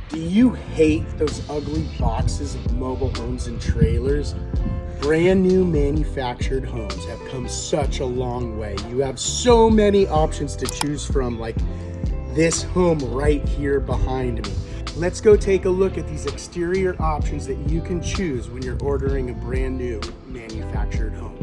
Do you hate those ugly boxes of mobile homes and trailers? Brand new manufactured homes have come such a long way. You have so many options to choose from, like this home right here behind me. Let's go take a look at these exterior options that you can choose when you're ordering a brand new manufactured home.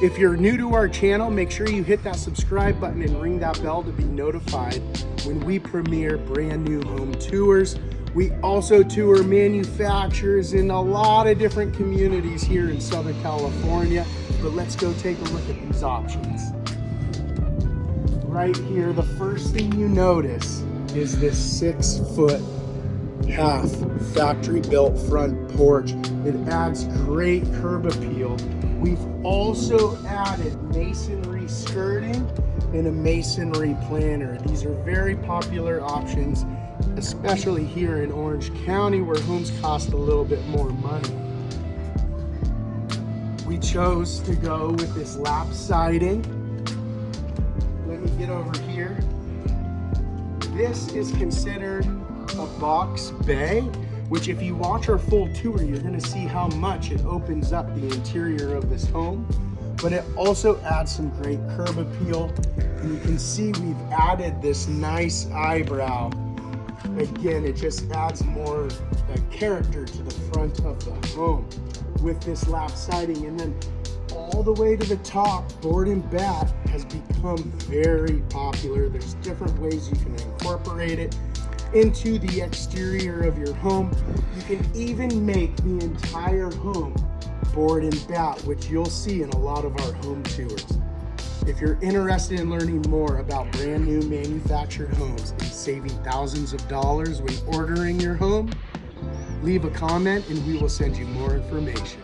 If you're new to our channel, make sure you hit that subscribe button and ring that bell to be notified when we premiere brand new home tours. We also tour manufacturers in a lot of different communities here in Southern California, but let's go take a look at these options. Right here, the first thing you notice is this 6.5-foot factory built front porch. It adds great curb appeal. We've also added masonry skirting and a masonry planter. These are very popular options, especially here in Orange County where homes cost a little bit more money. We chose to go with this lap siding. Let me get over here. This is considered a box bay, which if you watch our full tour, you're gonna see how much it opens up the interior of this home, but it also adds some great curb appeal. And you can see we've added this nice eyebrow. Again, it just adds more character to the front of the home with this lap siding. And then all the way to the top, board and bat has become very popular. There's different ways you can incorporate it into the exterior of your home. You can even make the entire home board and bat, which you'll see in a lot of our home tours. If you're interested in learning more about brand new manufactured homes and saving thousands of dollars when ordering your home, leave a comment and we will send you more information.